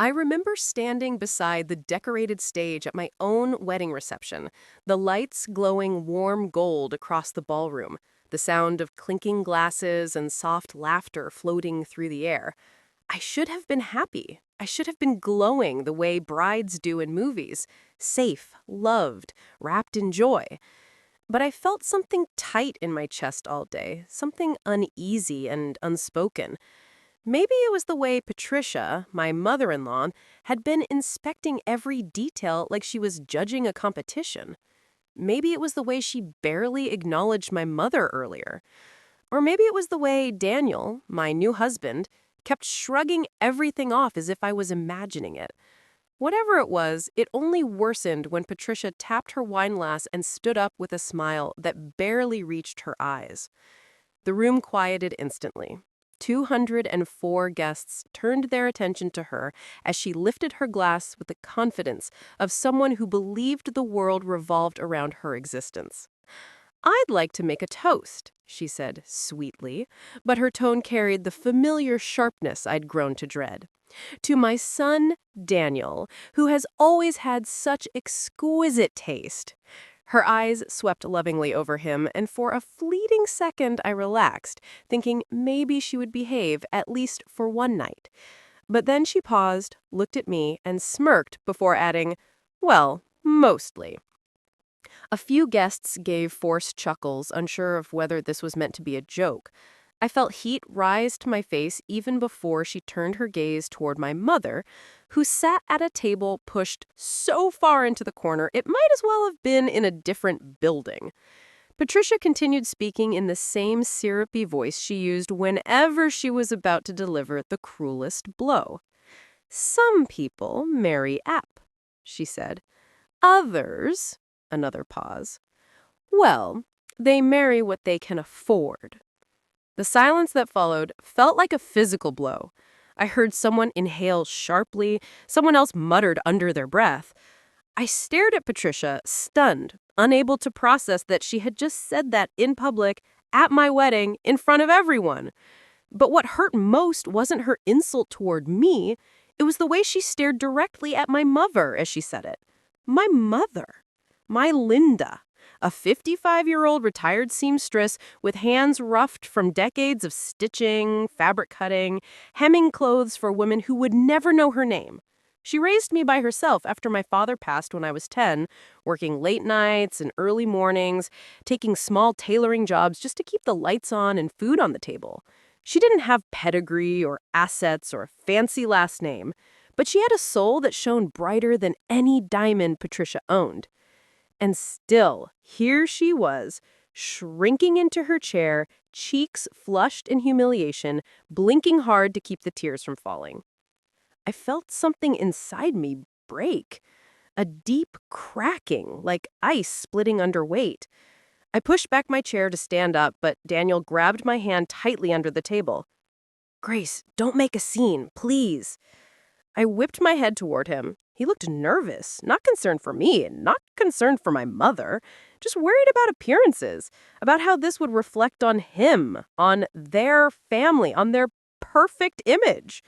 I remember standing beside the decorated stage at my own wedding reception, the lights glowing warm gold across the ballroom, the sound of clinking glasses and soft laughter floating through the air. I should have been happy. I should have been glowing the way brides do in movies, safe, loved, wrapped in joy. But I felt something tight in my chest all day, something uneasy and unspoken. Maybe it was the way Patricia, my mother-in-law, had been inspecting every detail like she was judging a competition. Maybe it was the way she barely acknowledged my mother earlier. Or maybe it was the way Daniel, my new husband, kept shrugging everything off as if I was imagining it. Whatever it was, it only worsened when Patricia tapped her wine glass and stood up with a smile that barely reached her eyes. The room quieted instantly. 204 guests turned their attention to her as she lifted her glass with the confidence of someone who believed the world revolved around her existence. "I'd like to make a toast," she said sweetly, but her tone carried the familiar sharpness I'd grown to dread. "To my son, Daniel, who has always had such exquisite taste." Her eyes swept lovingly over him, and for a fleeting second I relaxed, thinking maybe she would behave, at least for one night. But then she paused, looked at me, and smirked before adding, "Well, mostly." A few guests gave forced chuckles, unsure of whether this was meant to be a joke. I felt heat rise to my face even before she turned her gaze toward my mother, who sat at a table pushed so far into the corner it might as well have been in a different building. Patricia continued speaking in the same syrupy voice she used whenever she was about to deliver the cruelest blow. "Some people marry up," she said. "Others," another pause, "well, they marry what they can afford." The silence that followed felt like a physical blow. I heard someone inhale sharply, someone else muttered under their breath. I stared at Patricia, stunned, unable to process that she had just said that in public, at my wedding, in front of everyone. But what hurt most wasn't her insult toward me, it was the way she stared directly at my mother as she said it. My mother. My Linda. A 55-year-old retired seamstress with hands roughed from decades of stitching, fabric cutting, hemming clothes for women who would never know her name. She raised me by herself after my father passed when I was 10, working late nights and early mornings, taking small tailoring jobs just to keep the lights on and food on the table. She didn't have pedigree or assets or a fancy last name, but she had a soul that shone brighter than any diamond Patricia owned. And still, here she was, shrinking into her chair, cheeks flushed in humiliation, blinking hard to keep the tears from falling. I felt something inside me break, a deep cracking, like ice splitting under weight. I pushed back my chair to stand up, but Daniel grabbed my hand tightly under the table. "Grace, don't make a scene, please." I whipped my head toward him. He looked nervous, not concerned for me, and not concerned for my mother, just worried about appearances, about how this would reflect on him, on their family, on their perfect image.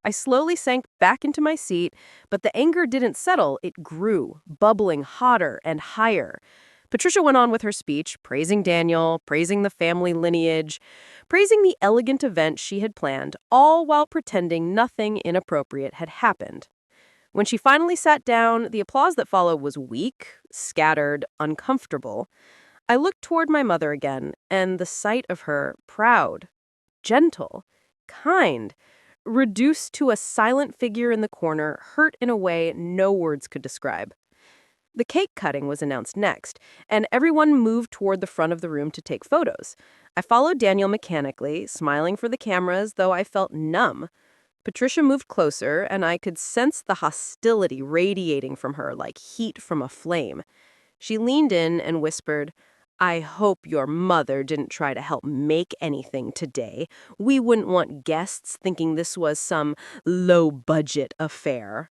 I slowly sank back into my seat, but the anger didn't settle, it grew, bubbling hotter and higher. Patricia went on with her speech, praising Daniel, praising the family lineage, praising the elegant event she had planned, all while pretending nothing inappropriate had happened. When she finally sat down, the applause that followed was weak, scattered, uncomfortable. I looked toward my mother again, and the sight of her, proud, gentle, kind, reduced to a silent figure in the corner, hurt in a way no words could describe. The cake cutting was announced next, and everyone moved toward the front of the room to take photos. I followed Daniel mechanically, smiling for the cameras, though I felt numb. Patricia moved closer, and I could sense the hostility radiating from her like heat from a flame. She leaned in and whispered, "I hope your mother didn't try to help make anything today. We wouldn't want guests thinking this was some low-budget affair."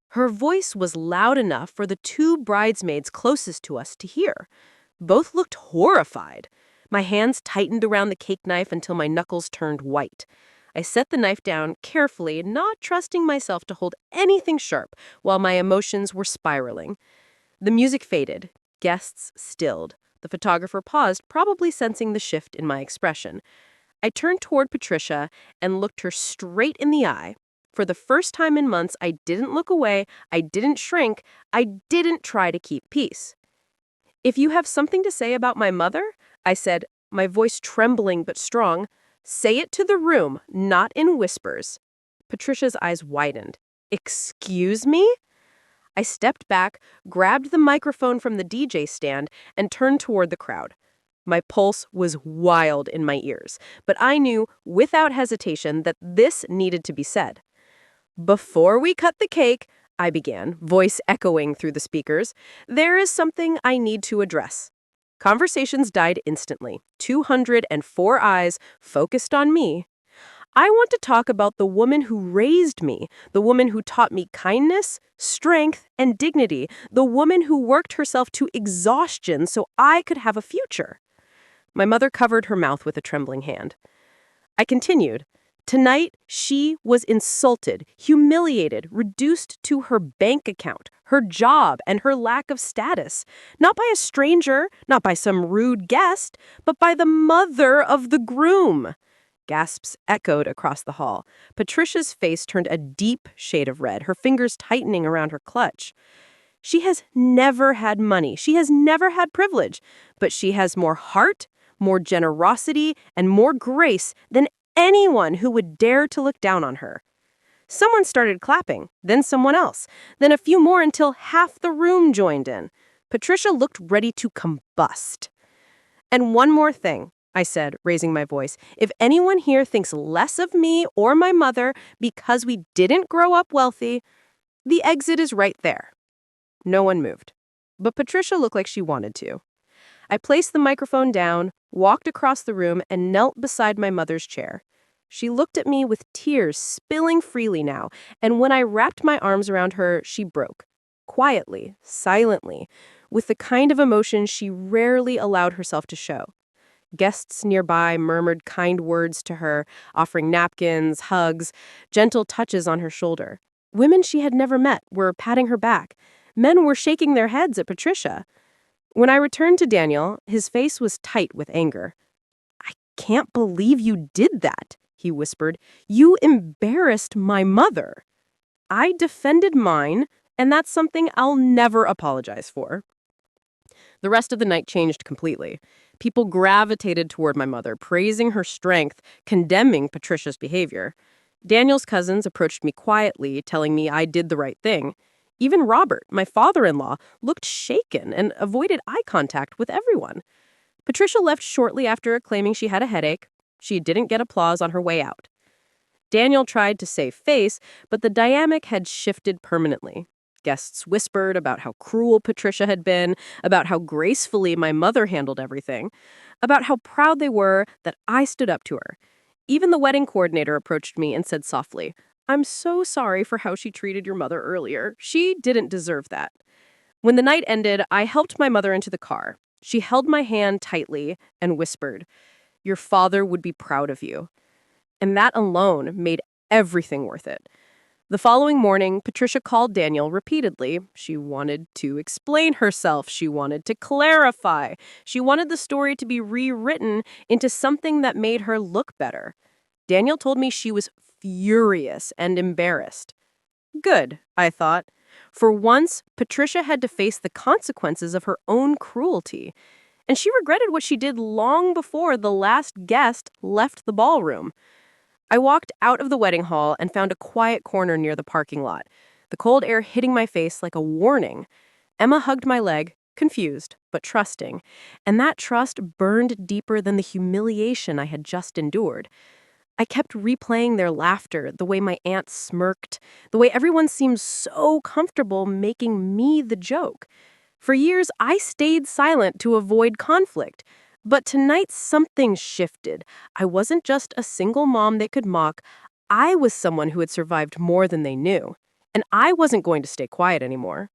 Her voice was loud enough for the two bridesmaids closest to us to hear. Both looked horrified. My hands tightened around the cake knife until my knuckles turned white. I set the knife down carefully, not trusting myself to hold anything sharp while my emotions were spiraling. The music faded. Guests stilled. The photographer paused, probably sensing the shift in my expression. I turned toward Patricia and looked her straight in the eye. For the first time in months, I didn't look away, I didn't shrink, I didn't try to keep peace. "If you have something to say about my mother," I said, my voice trembling but strong, "say it to the room, not in whispers." Patricia's eyes widened. "Excuse me?" I stepped back, grabbed the microphone from the DJ stand, and turned toward the crowd. My pulse was wild in my ears, but I knew without hesitation that this needed to be said. "Before we cut the cake," I began, voice echoing through the speakers, "there is something I need to address." Conversations died instantly. 204 eyes focused on me. "I want to talk about the woman who raised me, the woman who taught me kindness, strength, and dignity, the woman who worked herself to exhaustion so I could have a future." My mother covered her mouth with a trembling hand. I continued. "Tonight, she was insulted, humiliated, reduced to her bank account, her job, and her lack of status. Not by a stranger, not by some rude guest, but by the mother of the groom." Gasps echoed across the hall. Patricia's face turned a deep shade of red, her fingers tightening around her clutch. "She has never had money. She has never had privilege. But she has more heart, more generosity, and more grace than anyone who would dare to look down on her." Someone started clapping, then someone else, then a few more until half the room joined in. Patricia looked ready to combust. "And one more thing," I said, raising my voice. "If anyone here thinks less of me or my mother because we didn't grow up wealthy, the exit is right there." No one moved. But Patricia looked like she wanted to. I placed the microphone down, walked across the room, and knelt beside my mother's chair. She looked at me with tears spilling freely now, and when I wrapped my arms around her, she broke. Quietly, silently, with the kind of emotion she rarely allowed herself to show. Guests nearby murmured kind words to her, offering napkins, hugs, gentle touches on her shoulder. Women she had never met were patting her back. Men were shaking their heads at Patricia. When I returned to Daniel, his face was tight with anger. "I can't believe you did that," he whispered. "You embarrassed my mother." "I defended mine, and that's something I'll never apologize for." The rest of the night changed completely. People gravitated toward my mother, praising her strength, condemning Patricia's behavior. Daniel's cousins approached me quietly, telling me I did the right thing. Even Robert, my father-in-law, looked shaken and avoided eye contact with everyone. Patricia left shortly after, claiming she had a headache. She didn't get applause on her way out. Daniel tried to save face, but the dynamic had shifted permanently. Guests whispered about how cruel Patricia had been, about how gracefully my mother handled everything, about how proud they were that I stood up to her. Even the wedding coordinator approached me and said softly, "I'm so sorry for how she treated your mother earlier. She didn't deserve that." When the night ended, I helped my mother into the car. She held my hand tightly and whispered, "Your father would be proud of you." And that alone made everything worth it. The following morning, Patricia called Daniel repeatedly. She wanted to explain herself. She wanted to clarify. She wanted the story to be rewritten into something that made her look better. Daniel told me she was furious and embarrassed. Good, I thought. For once, Patricia had to face the consequences of her own cruelty. And she regretted what she did long before the last guest left the ballroom. I walked out of the wedding hall and found a quiet corner near the parking lot, the cold air hitting my face like a warning. Emma hugged my leg, confused but trusting, and that trust burned deeper than the humiliation I had just endured. I kept replaying their laughter, the way my aunt smirked, the way everyone seemed so comfortable making me the joke. For years, I stayed silent to avoid conflict. But tonight, something shifted. I wasn't just a single mom they could mock. I was someone who had survived more than they knew. And I wasn't going to stay quiet anymore.